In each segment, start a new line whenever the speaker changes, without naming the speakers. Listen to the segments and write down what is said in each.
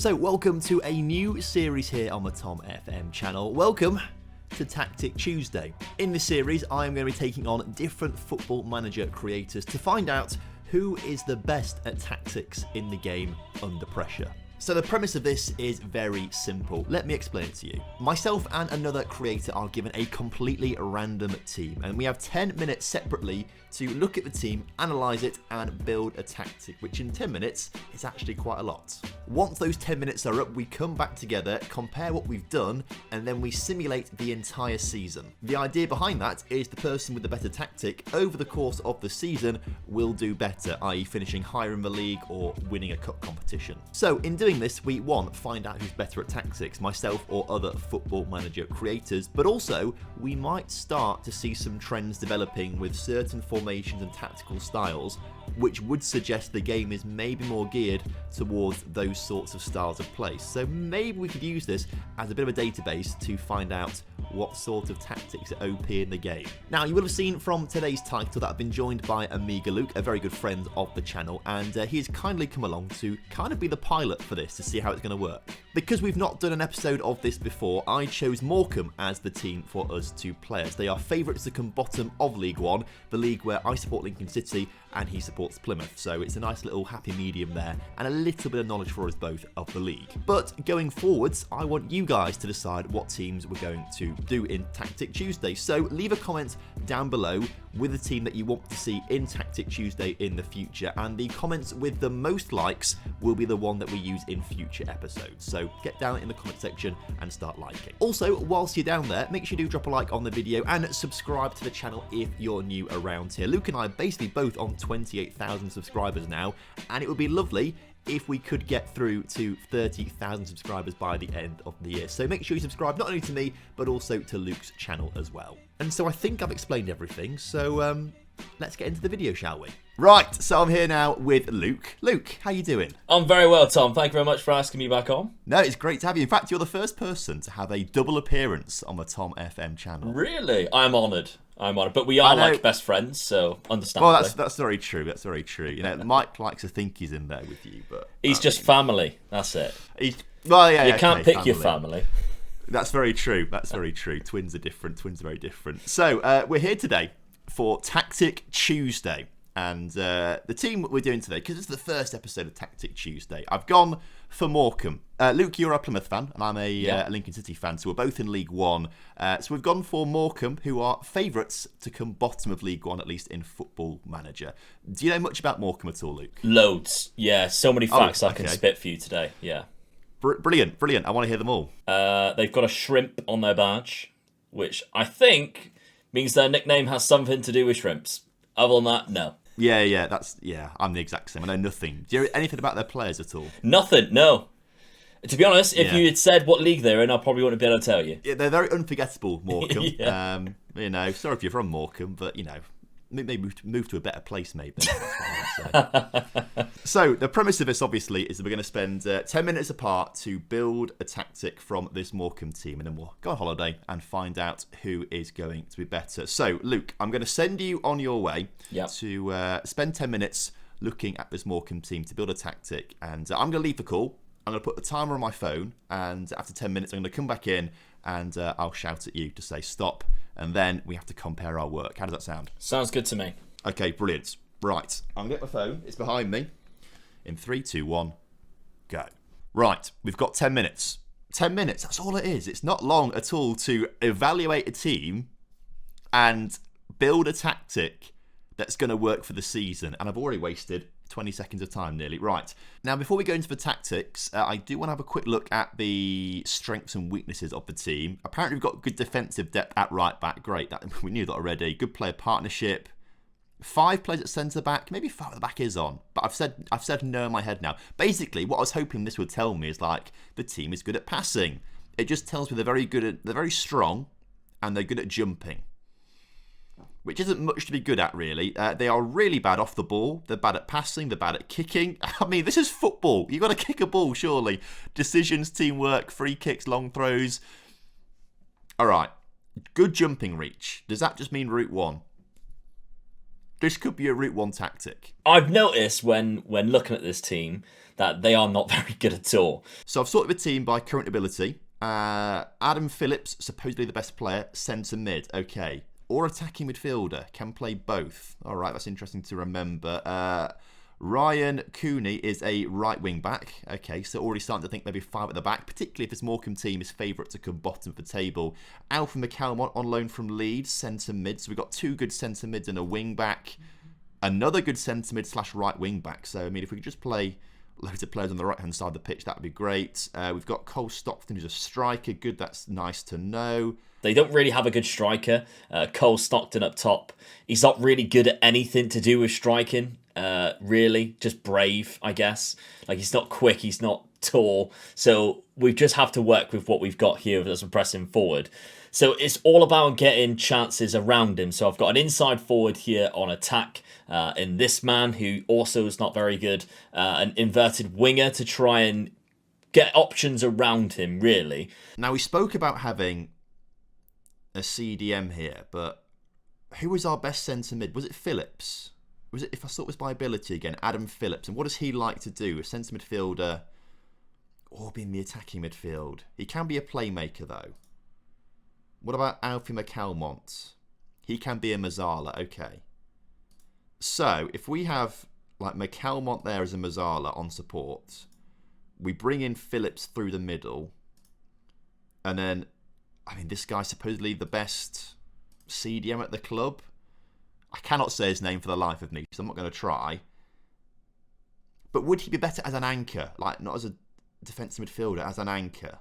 So welcome to a new series here on the TomFM channel. Welcome to Tactic Tuesday. In this series, I am going to be taking on different Football Manager creators to find out who is the best at tactics in the game under pressure. So the premise of this is very simple. Let me explain it to you. Myself and another creator are given a completely random team, and we have 10 minutes separately to look at the team, analyse it, and build a tactic, which in 10 minutes is actually quite a lot. Once those 10 minutes are up, we come back together, compare what we've done, and then we simulate the entire season. The idea behind that is the person with the better tactic over the course of the season will do better, i.e. finishing higher in the league or winning a cup competition. So in doing this, we find out who's better at tactics, myself or other Football Manager creators, but also we might start to see some trends developing with certain formations and tactical styles, which would suggest the game is maybe more geared towards those sorts of styles of play. So maybe we could use this as a bit of a database to find out what sort of tactics are OP in the game. Now, you will have seen from today's title that I've been joined by OmegaLuke, a very good friend of the channel, and he has kindly come along to kind of be the pilot for this to see how it's going to work. Because we've not done an episode of this before, I chose Morcambe as the team for us to play as. They are favourites to come bottom of League One, the league where I support Lincoln City and he supports Plymouth. So it's a nice little happy medium there and a little bit of knowledge for us both of the league. But going forwards, I want you guys to decide what teams we're going to do in Tactic Tuesday. So leave a comment down below with a team that you want to see in Tactic Tuesday in the future, and the comments with the most likes will be the one that we use in future episodes. So get down in the comment section and start liking. Also, whilst you're down there, make sure you do drop a like on the video and subscribe to the channel if you're new around here. Luke and I are basically both on 28,000 subscribers now, and it would be lovely if we could get through to 30,000 subscribers by the end of the year. So make sure you subscribe not only to me, but also to Luke's channel as well. And so I think I've explained everything, so let's get into the video, shall we? Right, so I'm here now with Luke. Luke, how you doing?
I'm very well, Tom. Thank you very much for asking me back on.
No, it's great to have you. In fact, you're the first person to have a double appearance on the TomFM channel.
Really? I'm honoured. But we are like best friends, so understandably.
Well, that's very true. That's very true. You know, Mike likes to think he's in there with you, but
he's just family. That's it.
You
can't pick your family.
That's very true. That's very true. Twins are different. Twins are very different. So we're here today for Tactic Tuesday. And the team we're doing today, because it's the first episode of Tactic Tuesday, I've gone for Morcambe. Luke, you're a Plymouth fan, and I'm a Lincoln City fan, so we're both in League One. So we've gone for Morcambe, who are favourites to come bottom of League One, at least in Football Manager. Do you know much about Morcambe at all, Luke?
Loads. Yeah, so many facts I can spit for you today. Yeah.
Brilliant. I want to hear them all.
They've got a shrimp on their badge, which I think means their nickname has something to do with shrimps. Other than that, no.
Yeah, I'm the exact same. I know nothing. Do you know anything about their players at all?
Nothing, no. To be honest, if you had said what league they're in, I probably wouldn't be able to tell you.
Yeah, they're very unforgettable, Morcambe.
Yeah.
Sorry if you're from Morcambe, but, maybe move to a better place, maybe. That's what I say. So, the premise of this, obviously, is that we're going to spend 10 minutes apart to build a tactic from this Morcambe team, and then we'll go on holiday and find out who is going to be better. So, Luke, I'm going to send you on your way to spend 10 minutes looking at this Morcambe team to build a tactic, and I'm going to leave the call. I'm going to put the timer on my phone, and after 10 minutes, I'm going to come back in, and I'll shout at you to say stop, and then we have to compare our work. How does that sound?
Sounds good to me.
Okay, brilliant. Right, I'm going to get my phone. It's behind me. In 3, 2, 1, go. Right, we've got 10 minutes. 10 minutes, that's all it is. It's not long at all to evaluate a team and build a tactic that's going to work for the season. And I've already wasted 20 seconds of time nearly. Right, now before we go into the tactics, I do want to have a quick look at the strengths and weaknesses of the team. Apparently we've got good defensive depth at right back. Great, we knew that already. Good player partnership. 5 players at centre back, maybe 5 at the back is on, but I've said no in my head now. Basically, what I was hoping this would tell me is like the team is good at passing. It just tells me they're very strong, and they're good at jumping, which isn't much to be good at really. They are really bad off the ball. They're bad at passing. They're bad at kicking. I mean, this is football. You've got to kick a ball, surely. Decisions, teamwork, free kicks, long throws. All right, good jumping reach. Does that just mean route 1? This could be a Route 1 tactic.
I've noticed when looking at this team that they are not very good at all.
So I've sorted the team by current ability. Adam Phillips, supposedly the best player, centre mid. Okay. Or attacking midfielder. Can play both. All right, that's interesting to remember. Ryan Cooney is a right wing back. Okay, so already starting to think maybe 5 at the back, particularly if this Morcambe team is favourite to come bottom of the table. Alfie McCalmont on loan from Leeds, centre mid. So we've got 2 good centre mids and a wing back. Another good centre mid / right wing back. So, I mean, if we could just play loads of players on the right hand side of the pitch, that would be great. We've got Cole Stockton, who's a striker. Good, that's nice to know.
They don't really have a good striker. Cole Stockton up top. He's not really good at anything to do with striking. Really, just brave, I guess. Like, he's not quick, he's not tall. So we just have to work with what we've got here as we're pressing forward. So it's all about getting chances around him. So I've got an inside forward here on attack in this man, who also is not very good. An inverted winger to try and get options around him, really.
Now, we spoke about having a CDM here, but who was our best centre mid? Was it Phillips? Was it, if I thought it was by ability again, Adam Phillips? And what does he like to do? A centre midfielder or be in the attacking midfield? He can be a playmaker, though. What about Alfie McCalmont? He can be a Mazzala, okay. So, if we have like McCalmont there as a Mazzala on support, we bring in Phillips through the middle, and then, I mean, this guy's supposedly the best CDM at the club. I cannot say his name for the life of me, so I'm not going to try. But would he be better as an anchor? Like, not as a defensive midfielder, as an anchor?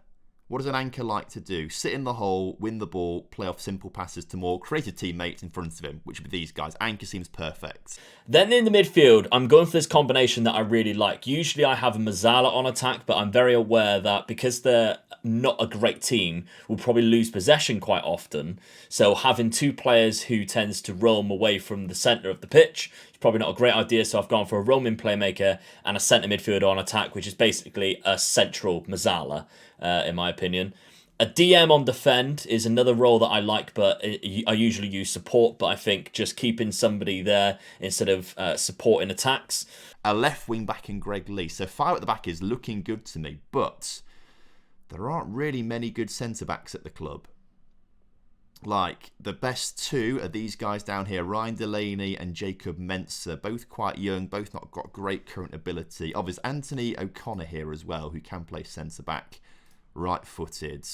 What does an anchor like to do? Sit in the hole, win the ball, play off simple passes to more creative teammates in front of him, which would be these guys. Anchor seems perfect.
Then in the midfield, I'm going for this combination that I really like. Usually I have a Mazzala on attack, but I'm very aware that because they're not a great team, we'll probably lose possession quite often. So having 2 players who tends to roam away from the centre of the pitch is probably not a great idea. So I've gone for a roaming playmaker and a centre midfielder on attack, which is basically a central Mazzala, in my opinion. A DM on defend is another role that I like, but I usually use support, but I think just keeping somebody there instead of supporting attacks.
A left wing back in Greg Lee. So 5 at the back is looking good to me, but there aren't really many good centre-backs at the club. Like, the best 2 are these guys down here, Ryan Delaney and Jacob Mensah, both quite young, both not got great current ability. Oh, there's Anthony O'Connor here as well, who can play centre-back, right-footed.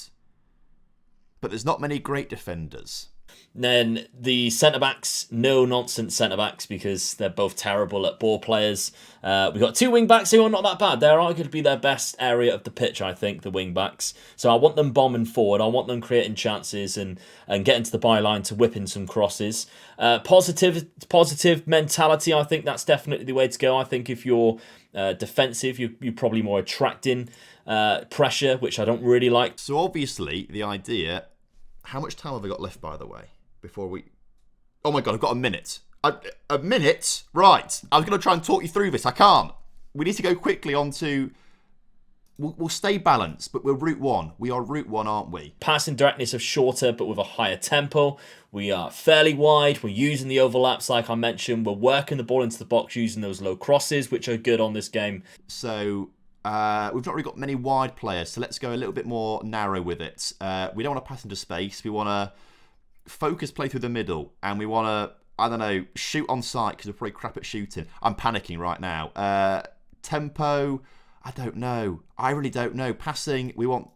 But there's not many great defenders.
Then the centre-backs, no-nonsense centre-backs, because they're both terrible at ball players. We've got 2 wing-backs who are not that bad. They're arguably their best area of the pitch, I think, the wing-backs. So I want them bombing forward. I want them creating chances and getting to the byline to whip in some crosses. Positive mentality, I think that's definitely the way to go. I think if you're defensive, you're probably more attracting pressure, which I don't really like.
So obviously, the idea... How much time have I got left, by the way, before we... Oh my God, I've got a minute. A minute? Right. I was going to try and talk you through this. I can't. We need to go quickly on to... We'll stay balanced, but we're Route 1. We are Route 1, aren't we?
Passing directness of shorter, but with a higher tempo. We are fairly wide. We're using the overlaps, like I mentioned. We're working the ball into the box using those low crosses, which are good on this game.
So... we've not really got many wide players, so let's go a little bit more narrow with it. We don't want to pass into space. We want to focus play through the middle, and we want to, I don't know, shoot on sight because we're probably crap at shooting. I'm panicking right now. Tempo, I don't know. I really don't know. Passing, we want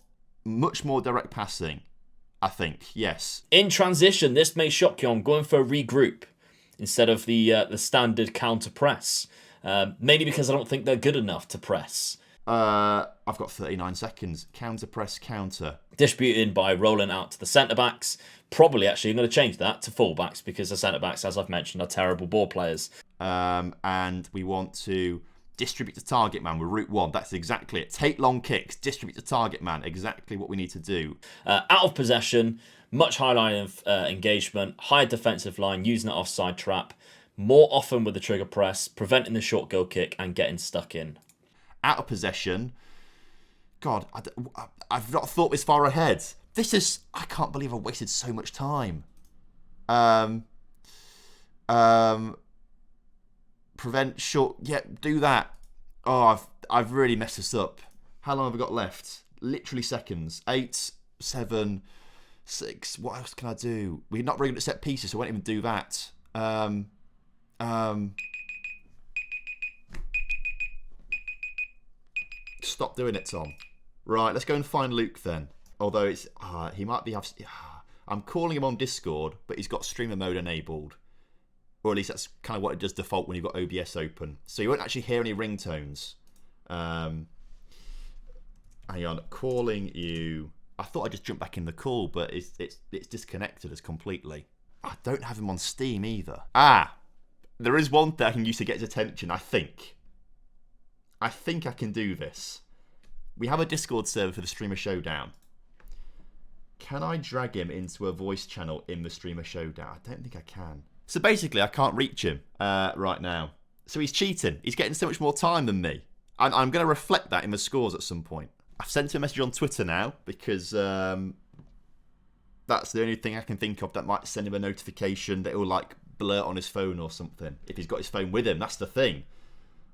much more direct passing, I think. Yes.
In transition, this may shock you. I'm going for a regroup instead of the standard counter press. Mainly because I don't think they're good enough to press.
I've got 39 seconds. Counter press, counter.
Distributed by rolling out to the centre-backs. Probably, actually, I'm going to change that to full-backs because the centre-backs, as I've mentioned, are terrible ball players.
And we want to distribute to target man with Route 1. That's exactly it. Take long kicks, distribute to target man. Exactly what we need to do.
Out of possession, much higher line of engagement, higher defensive line, using that offside trap. More often with the trigger press, preventing the short goal kick and getting stuck in.
Out of possession. God, I've not thought this far ahead. This is... I can't believe I wasted so much time. Prevent short. Yeah, do that. Oh, I've really messed this up. How long have I got left? Literally seconds. 8, 7, 6. What else can I do? We're not really good at set pieces, so I won't even do that. Stop doing it, Tom. Right, let's go and find Luke then. Although it's he might be. I'm calling him on Discord, but he's got streamer mode enabled, or at least that's kind of what it does default when you've got OBS open. So you won't actually hear any ringtones. Hang on, calling you. I thought I'd just jump back in the call, but it's disconnected us completely. I don't have him on Steam either. There is one thing I can use to get his attention. I think I can do this. We have a Discord server for the Streamer Showdown. Can I drag him into a voice channel in the Streamer Showdown? I don't think I can. So basically, I can't reach him right now. So he's cheating. He's getting so much more time than me. I'm going to reflect that in the scores at some point. I've sent him a message on Twitter now because that's the only thing I can think of that might send him a notification that he'll like blurt on his phone or something. If he's got his phone with him, that's the thing.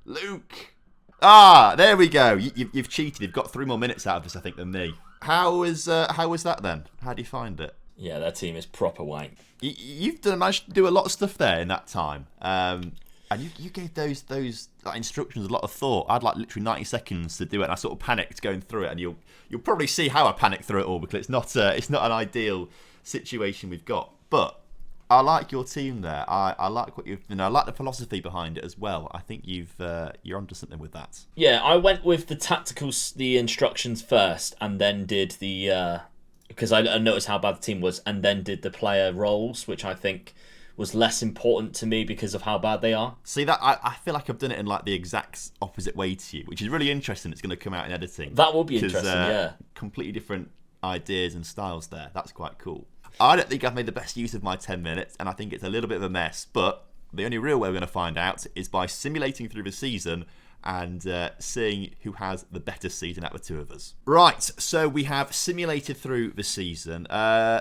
Luke! There we go. You've cheated. You've got 3 more minutes out of this, I think, than me. How was that then? How do you find it?
Yeah, that team is proper wank.
You've managed to do a lot of stuff there in that time, and you gave those instructions a lot of thought. I had like literally 90 seconds to do it, and I sort of panicked going through it. And you'll probably see how I panicked through it all because it's not an ideal situation we've got, but. I like your team there. I like what I like the philosophy behind it as well. I think you're onto something with that.
Yeah, I went with the instructions first, and then did because I noticed how bad the team was, and then did the player roles, which I think was less important to me because of how bad they are.
See that I feel like I've done it in like the exact opposite way to you, which is really interesting. It's going to come out in editing.
That will be interesting. Yeah,
completely different ideas and styles there. That's quite cool. I don't think I've made the best use of my 10 minutes, and I think it's a little bit of a mess, but the only real way we're going to find out is by simulating through the season and seeing who has the better season out of the two of us. Right, so we have simulated through the season.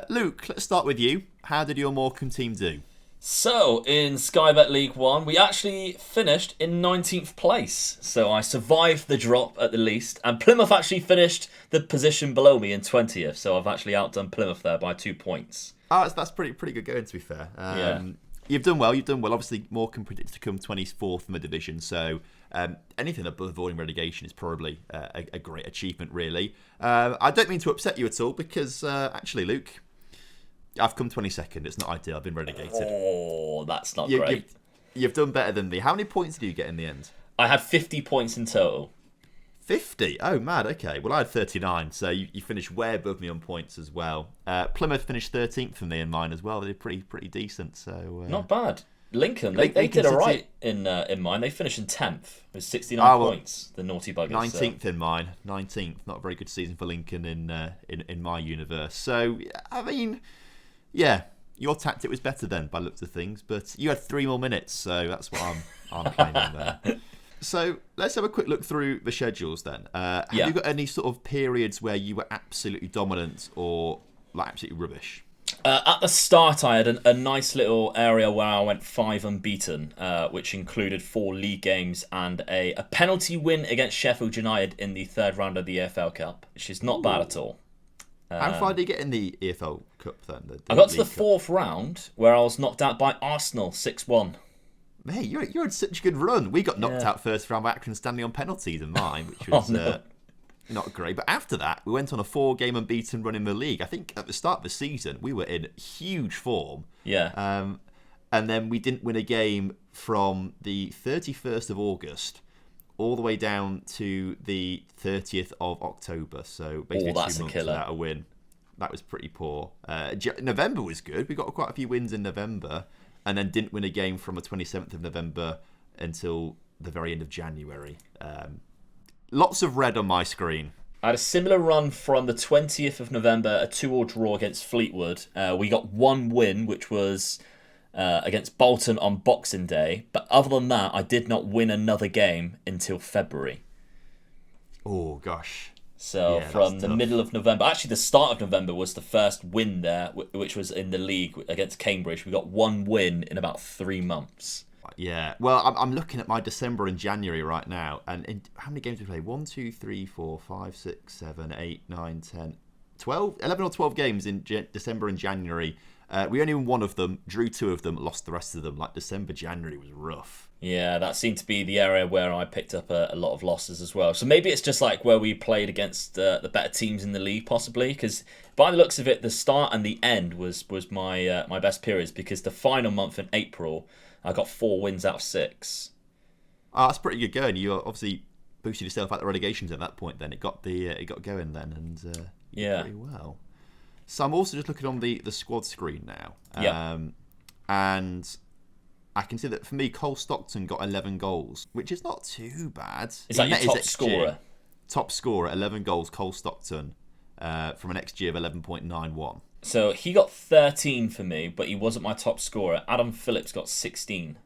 Luke, let's start with you. How did your Morcambe team do?
So, in Sky Bet League 1, we actually finished in 19th place. So I survived the drop at the least. And Plymouth actually finished the position below me in 20th. So I've actually outdone Plymouth there by 2 points.
That's pretty good going, to be fair.
Yeah.
You've done well. Obviously, Morcambe predicted to come 24th in the division. So anything above avoiding relegation is probably a great achievement, really. I don't mean to upset you at all because, actually, Luke... I've come 22nd. It's not ideal. I've been relegated.
Oh, that's not great.
You've done better than me. How many points did you get in the end?
I had 50 points in total.
50? Oh, mad. Okay. Well, I had 39, so you finished way above me on points as well. Plymouth finished 13th for me and mine as well. They did pretty decent. So
not bad. Lincoln, they did all right in mine. They finished in 10th with 69 points. The naughty buggers.
19th in mine. 19th. Not a very good season for Lincoln in my universe. So, I mean... Yeah, your tactic was better then by looks of things, but you had 3 more minutes, so that's what I'm claiming there. So let's have a quick look through the schedules then. Have you got any sort of periods where you were absolutely dominant or like absolutely rubbish?
At the start, I had a nice little area where I went 5 unbeaten, which included 4 league games and a penalty win against Sheffield United in the 3rd round of the EFL Cup, which is not bad at all.
How far did you get in the EFL Cup then?
I got to the 4th round where I was knocked out by Arsenal 6-1.
Mate, you had such a good run. We got knocked out first round by Accrington Stanley on penalties in mine, which was not great. But after that, we went on a 4-game unbeaten run in the league. I think at the start of the season, we were in huge form.
Yeah.
And then we didn't win a game from the 31st of August all the way down to the 30th of October. So basically 2 months without a win. That was pretty poor. November was good. We got quite a few wins in November and then didn't win a game from the 27th of November until the very end of January. Lots of red on my screen.
I had a similar run from the 20th of November, a 2-2 draw against Fleetwood. We got 1 win, which was... against Bolton on Boxing Day. But other than that, I did not win another game until February.
Oh, gosh.
So from the middle of November, actually the start of November was the first win there, which was in the league against Cambridge. We got 1 win in about 3 months.
Yeah. Well, I'm looking at my December and January right now, and how many games did we play? 1, 2, 3, 4, 5, 6, 7, 8, 9, 10, 12, 11 or 12 games in December and January. We only won one of them, drew 2 of them, lost the rest of them. Like December, January was rough.
Yeah, that seemed to be the area where I picked up a lot of losses as well. So maybe it's just like where we played against the better teams in the league, possibly. Because by the looks of it, the start and the end was my my best periods. Because the final month in April, I got 4 wins out of 6.
Oh, that's pretty good going. You obviously boosted yourself out the relegations at that point. Then it got going then, and you did pretty well. So I'm also just looking on the squad screen now, and I can see that for me, Cole Stockton got 11 goals, which is not too bad.
Is that your top scorer?
Top scorer, 11 goals, Cole Stockton, from an XG of 11.91.
So he got 13 for me, but he wasn't my top scorer. Adam Phillips got 16.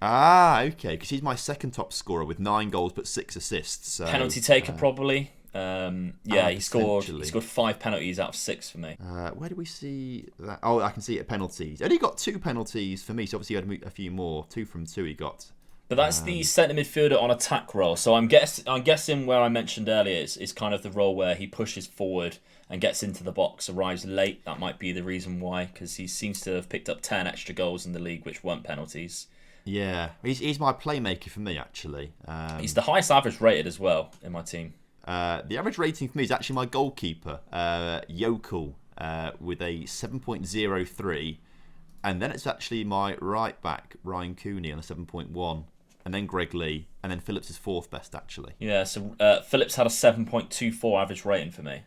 Ah, okay, because he's my second top scorer with 9 goals but 6 assists. So,
penalty taker, probably. He scored 5 penalties out of 6 for me.
Where do we see that? Oh, I can see it at penalties. Only got 2 penalties for me, so obviously you had a few more. 2 from 2 he got.
But that's the centre midfielder on attack role. So I'm guessing where I mentioned earlier is kind of the role where he pushes forward and gets into the box, arrives late. That might be the reason why, because he seems to have picked up 10 extra goals in the league, which weren't penalties.
Yeah, he's my playmaker for me, actually.
He's the highest average rated as well in my team.
The average rating for me is actually my goalkeeper, Yokel, with a 7.03. And then it's actually my right back, Ryan Cooney, on a 7.1. And then Greg Lee. And then Phillips is 4th best, actually.
Yeah, so Phillips had a 7.24 average rating for me.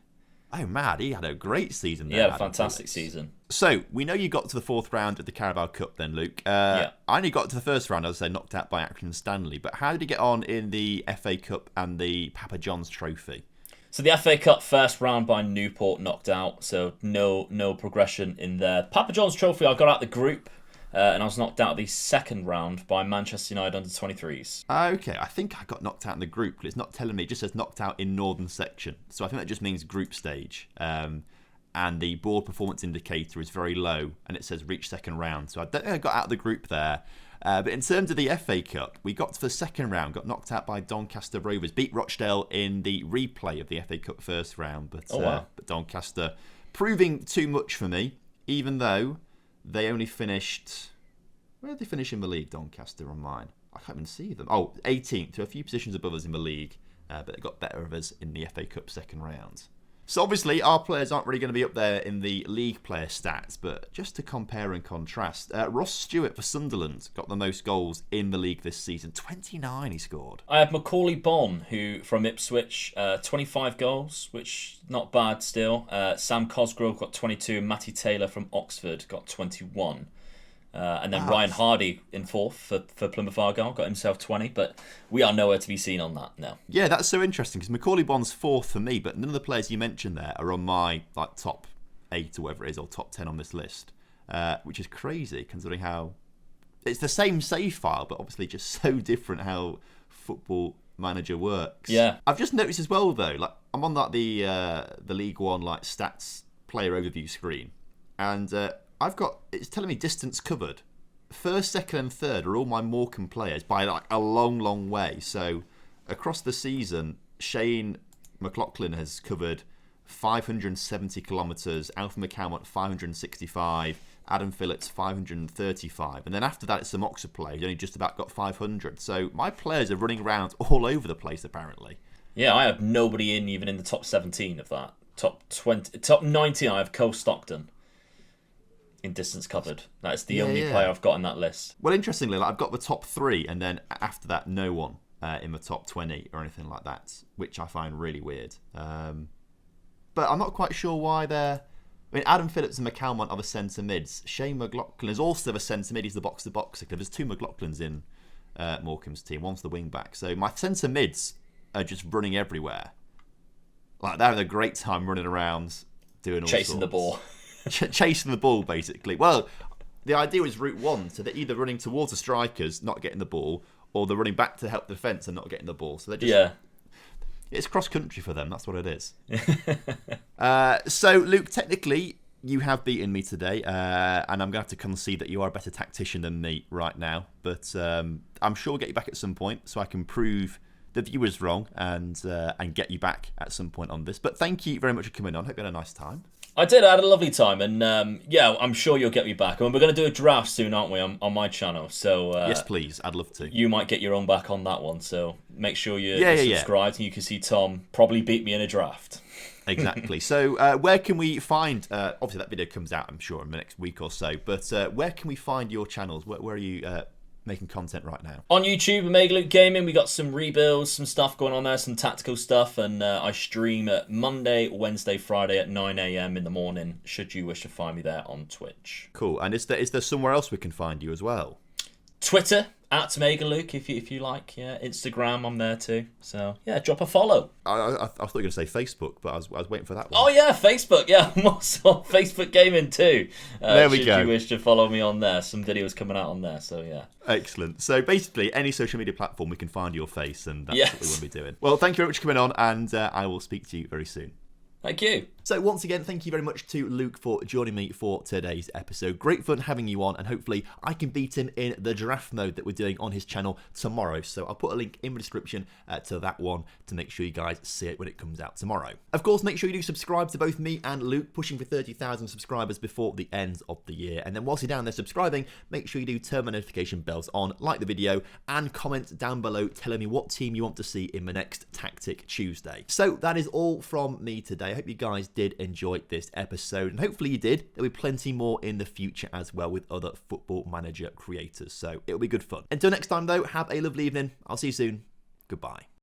Oh, mad. He had a great season there.
He had a fantastic season.
So, we know you got to the 4th round of the Carabao Cup then, Luke.
Yeah.
I only got to the first round, as I say, knocked out by Accrington Stanley. But how did he get on in the FA Cup and the Papa John's Trophy?
So the FA Cup first round by Newport knocked out, so no progression in there. Papa John's Trophy, I got out the group, and I was knocked out the second round by Manchester United under 23s.
Okay, I think I got knocked out in the group, but it's not telling me. It just says knocked out in Northern Section. So I think that just means group stage. And the board performance indicator is very low, and it says reach second round. So I don't think I got out of the group there. But in terms of the FA Cup, we got to the second round, got knocked out by Doncaster Rovers, beat Rochdale in the replay of the FA Cup first round. But Doncaster proving too much for me, even though they only finished... Where did they finish in the league, Doncaster, on mine? I can't even see them. Oh, 18th, so a few positions above us in the league, but they got better of us in the FA Cup second round. So obviously our players aren't really going to be up there in the league player stats, but just to compare and contrast, Ross Stewart for Sunderland got the most goals in the league this season. 29 he scored.
I had Macaulay Bonne, who from Ipswich, 25 goals, which not bad still. Sam Cosgrove got 22, and Matty Taylor from Oxford got 21. And then Ryan Hardy in 4th for Plymouth Argyle got himself 20, but we are nowhere to be seen on that now. Yeah,
that's so interesting because Macaulay Bonne's 4th for me, but none of the players you mentioned there are on my top 8 or whatever it is, or top 10 on this list, which is crazy considering how it's the same save file, but obviously just so different how Football Manager works.
Yeah,
I've just noticed as well though, like I'm on the League One stats player overview screen, and it's telling me distance covered. 1st, 2nd and 3rd are all my Morcambe players by a long way. So across the season, Shane McLaughlin has covered 570 kilometres, Alfie McCalmont 565, Adam Phillips 535, and then after that it's some Oxford players who only just about got 500. So my players are running around all over the place apparently.
Yeah, I have nobody even in the top 17 of that. Top 20, top 19 I have Cole Stockton. In distance covered. That's the only player I've got on that list.
Well, interestingly, I've got the top 3, and then after that, no one in the top 20 or anything like that, which I find really weird. But I'm not quite sure why they're... I mean, Adam Phillips and McCalmont are the centre mids. Shane McLaughlin is also the centre mid. He's the box-to-boxer. There's 2 McLaughlins in Morecambe's team. One's the wing-back. So my centre mids are just running everywhere. They're having a great time running around, doing all
chasing
sorts.
The ball.
Chasing the ball, basically. Well, the idea is route 1, so they're either running towards the strikers, not getting the ball, or they're running back to help the defence and not getting the ball. So they're just... It's cross-country for them, that's what it is. So, Luke, technically, you have beaten me today, and I'm going to have to concede that you are a better tactician than me right now. But I'm sure we'll get you back at some point so I can prove the viewers wrong and get you back at some point on this. But thank you very much for coming on. Hope you had a nice time.
I did. I had a lovely time, and yeah, I'm sure you'll get me back. And we're going to do a draft soon, aren't we, on my channel? So
yes, please. I'd love to.
You might get your own back on that one. So make sure you're subscribed, and you can see Tom probably beat me in a draft.
Exactly. So where can we find, obviously that video comes out, I'm sure, in the next week or so, but where can we find your channels? Where are you making content right now?
On YouTube, OmegaLuke Gaming, we got some rebuilds, some stuff going on there, some tactical stuff, and I stream at Monday, Wednesday, Friday at 9 a.m. in the morning, should you wish to find me there on Twitch.
Cool. And is there somewhere else we can find you as well?
Twitter, at OmegaLuke, if you like. Yeah, Instagram, I'm there too. So, yeah, drop a follow.
I thought you were going to say Facebook, but I was waiting for that one.
Oh, yeah, Facebook. Yeah, I'm also on Facebook Gaming too.
There we go.
Should you wish to follow me on there. Some videos coming out on there, so yeah.
Excellent. So, basically, any social media platform, we can find your face, and that's what we want to be doing. Well, thank you very much for coming on, and I will speak to you very soon.
Thank you.
So once again, thank you very much to Luke for joining me for today's episode. Great fun having you on, and hopefully I can beat him in the draft mode that we're doing on his channel tomorrow. So I'll put a link in the description to that one to make sure you guys see it when it comes out tomorrow. Of course, make sure you do subscribe to both me and Luke, pushing for 30,000 subscribers before the end of the year. And then whilst you're down there subscribing, make sure you do turn my notification bells on, like the video, and comment down below telling me what team you want to see in the next Tactic Tuesday. So that is all from me today. I hope you guys did enjoy this episode, and hopefully you did. There'll be plenty more in the future as well with other Football Manager creators, so it'll be good fun. Until next time though, have a lovely evening. I'll see you soon. Goodbye.